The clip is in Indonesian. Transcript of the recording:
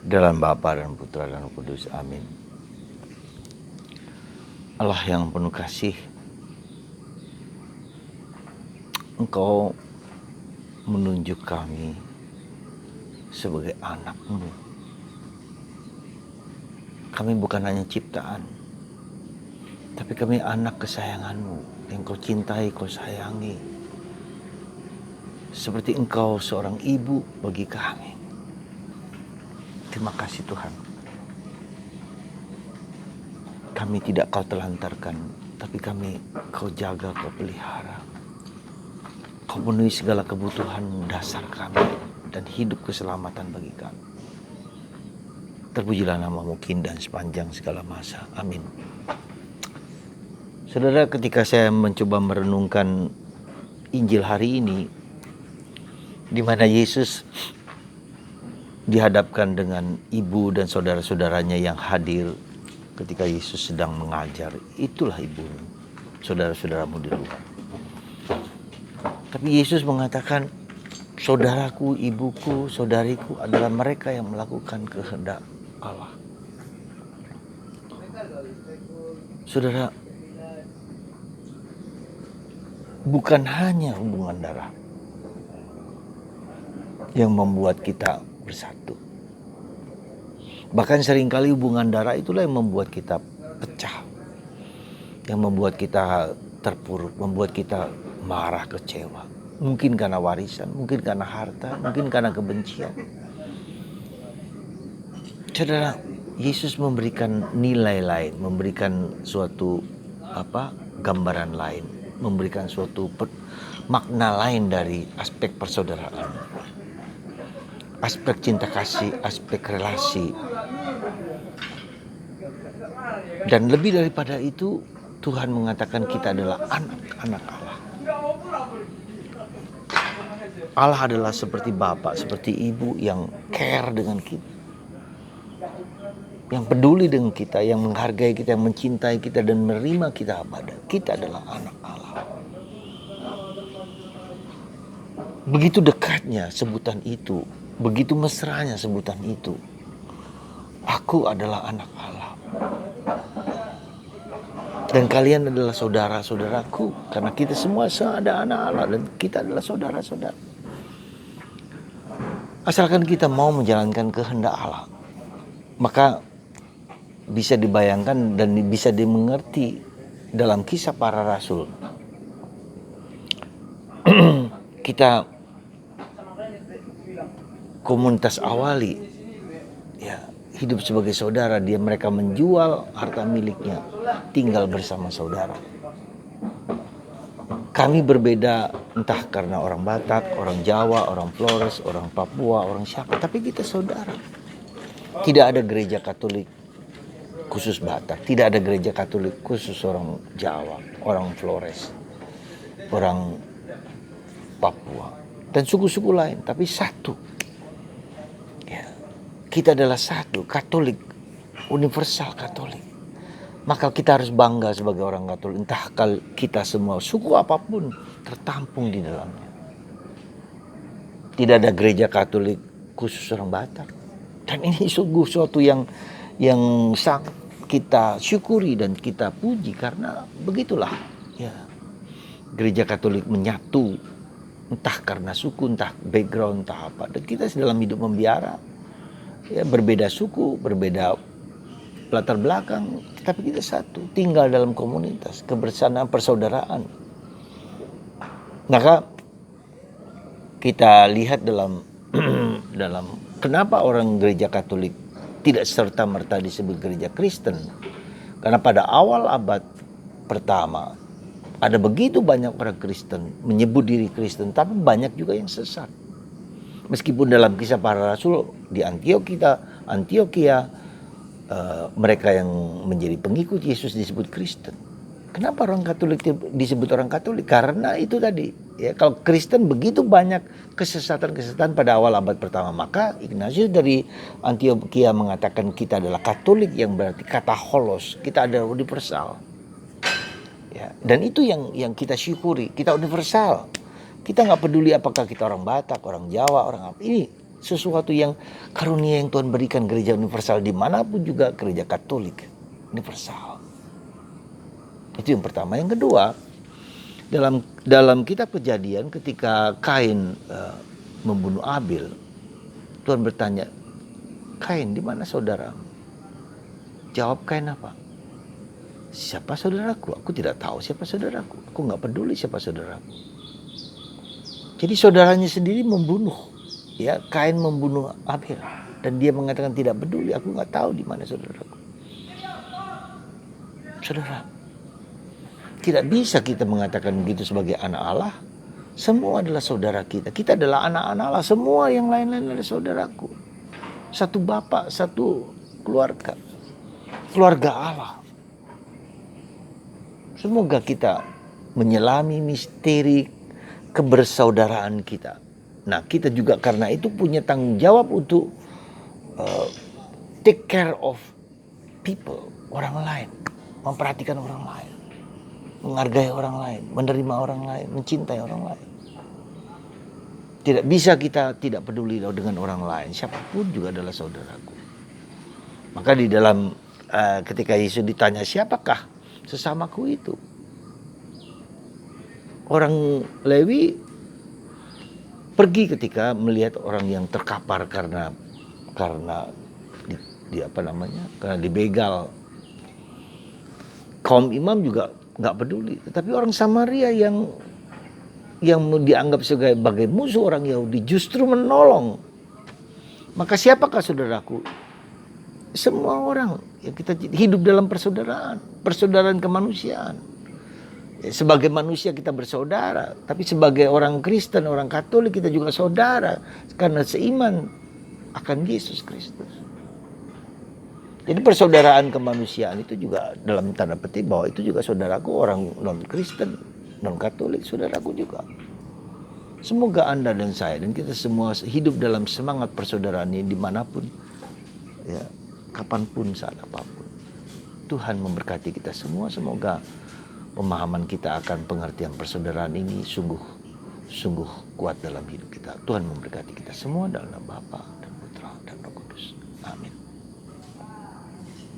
Dalam Bapa dan Putra dan Roh Kudus. Amin. Allah yang penuh kasih, Engkau menunjuk kami sebagai anak-Mu. Kami bukan hanya ciptaan, tapi kami anak kesayangan-Mu yang Kau cintai, Kau sayangi. Seperti Engkau seorang ibu bagi kami. Terima kasih Tuhan. Kami tidak Kau telantarkan, tapi Kau jaga, Kau pelihara. Kau penuhi segala kebutuhan dasar kami dan hidup keselamatan bagi kami. Terpujilah nama-Mu dan sepanjang segala masa. Amin. Saudara, ketika saya mencoba merenungkan Injil hari ini, di mana Yesus dihadapkan dengan ibu dan saudara-saudaranya yang hadir ketika Yesus sedang mengajar. Itulah ibumu, saudara-saudaramu di luar. Tapi Yesus mengatakan, saudaraku, ibuku, saudariku adalah mereka yang melakukan kehendak Allah. Saudara, bukan hanya hubungan darah yang membuat kita bersatu. Bahkan seringkali hubungan darah itulah yang membuat kita pecah, yang membuat kita terpuruk, membuat kita marah, kecewa. Mungkin karena warisan, mungkin karena harta, mungkin karena kebencian. Saudara, Yesus memberikan nilai lain, memberikan suatu gambaran lain, memberikan suatu makna lain dari aspek persaudaraan, aspek cinta kasih, aspek relasi. Dan lebih daripada itu, Tuhan mengatakan kita adalah anak-anak Allah. Allah adalah seperti bapak, seperti ibu yang care dengan kita, yang peduli dengan kita, yang menghargai kita, yang mencintai kita dan menerima kita apa adanya. Kita adalah anak Allah. Begitu dekatnya sebutan itu, begitu mesranya sebutan itu. Aku adalah anak Allah. Dan kalian adalah saudara-saudaraku, karena kita semua ada anak Allah dan kita adalah saudara-saudara. Asalkan kita mau menjalankan kehendak Allah, maka bisa dibayangkan dan bisa dimengerti dalam Kisah Para Rasul. Kita komunitas awali, ya, hidup sebagai saudara. Mereka menjual harta miliknya, tinggal bersama saudara. Kami berbeda entah karena orang Batak, orang Jawa, orang Flores, orang Papua, orang siapa, tapi kita saudara. Tidak ada gereja Katolik khusus Batak, tidak ada gereja Katolik khusus orang Jawa, orang Flores, orang Papua, dan suku-suku lain, tapi satu. Ya. Kita adalah satu, Katolik, universal Katolik. Maka kita harus bangga sebagai orang Katolik. Entah kita semua, suku apapun, tertampung di dalamnya. Tidak ada gereja Katolik khusus orang Batak. Dan ini sungguh suatu yang sangat kita syukuri dan kita puji, karena begitulah. Ya. Gereja Katolik menyatu, entah karena suku, entah background, entah apa. Dan kita dalam hidup membiara, ya, berbeda suku, berbeda latar belakang, tapi kita satu, tinggal dalam komunitas, kebersamaan, persaudaraan. Maka kita lihat dalam kenapa orang gereja Katolik tidak serta-merta disebut gereja Kristen. Karena pada awal abad pertama ada begitu banyak orang Kristen menyebut diri Kristen, tapi banyak juga yang sesat. Meskipun dalam Kisah Para Rasul di Antioquia, mereka yang menjadi pengikut Yesus disebut Kristen. Kenapa orang Katolik disebut orang Katolik? Karena itu tadi, ya, kalau Kristen begitu banyak kesesatan-kesesatan pada awal abad pertama, maka Ignatius dari Antioquia mengatakan kita adalah Katolik, yang berarti kata holos, kita adalah universal. Ya, dan itu yang kita syukuri, kita universal. Kita nggak peduli apakah kita orang Batak, orang Jawa, orang apa. Ini Sesuatu yang karunia yang Tuhan berikan gereja universal dimanapun juga, gereja Katolik universal. Itu yang pertama. Yang kedua, dalam kitab Kejadian ketika Kain membunuh Abel, Tuhan bertanya, Kain, di mana saudara? Jawab Kain apa? Siapa saudaraku? Aku tidak tahu siapa saudaraku. Aku nggak peduli siapa saudaraku. Jadi saudaranya sendiri membunuh. Ya, Kain membunuh Abel. Dan dia mengatakan tidak peduli. Aku nggak tahu di mana saudaraku. Saudara, tidak bisa kita mengatakan begitu sebagai anak Allah. Semua adalah saudara kita. Kita adalah anak-anak Allah. Semua yang lain-lain adalah saudaraku. Satu bapak, satu keluarga. Keluarga Allah. Semoga kita menyelami misteri kebersaudaraan kita. Nah, kita juga karena itu punya tanggung jawab untuk take care of people, orang lain, memperhatikan orang lain, menghargai orang lain, menerima orang lain, mencintai orang lain. Tidak bisa kita tidak peduli dengan orang lain, siapapun juga adalah saudaraku. Maka di dalam ketika Yesus ditanya, siapakah sesamaku itu? Orang Lewi pergi ketika melihat orang yang terkapar karena karena dibegal. Kaum imam juga nggak peduli, tetapi orang Samaria yang dianggap sebagai musuh orang Yahudi justru menolong. Maka siapakah saudaraku? Semua orang yang kita hidup dalam persaudaraan kemanusiaan. Sebagai manusia kita bersaudara, tapi sebagai orang Kristen, orang Katolik kita juga saudara karena seiman akan Yesus Kristus. Jadi persaudaraan kemanusiaan itu juga dalam tanda petik bahwa itu juga saudaraku orang non-Kristen, non-Katolik, saudaraku juga. Semoga Anda dan saya dan kita semua hidup dalam semangat persaudaraan ini dimanapun, ya, kapanpun, saat apapun. Tuhan memberkati kita semua. Semoga pemahaman kita akan pengertian persaudaraan ini sungguh kuat dalam hidup kita. Tuhan memberkati kita semua dalam nama Bapa dan Putra dan Roh Kudus. Amin.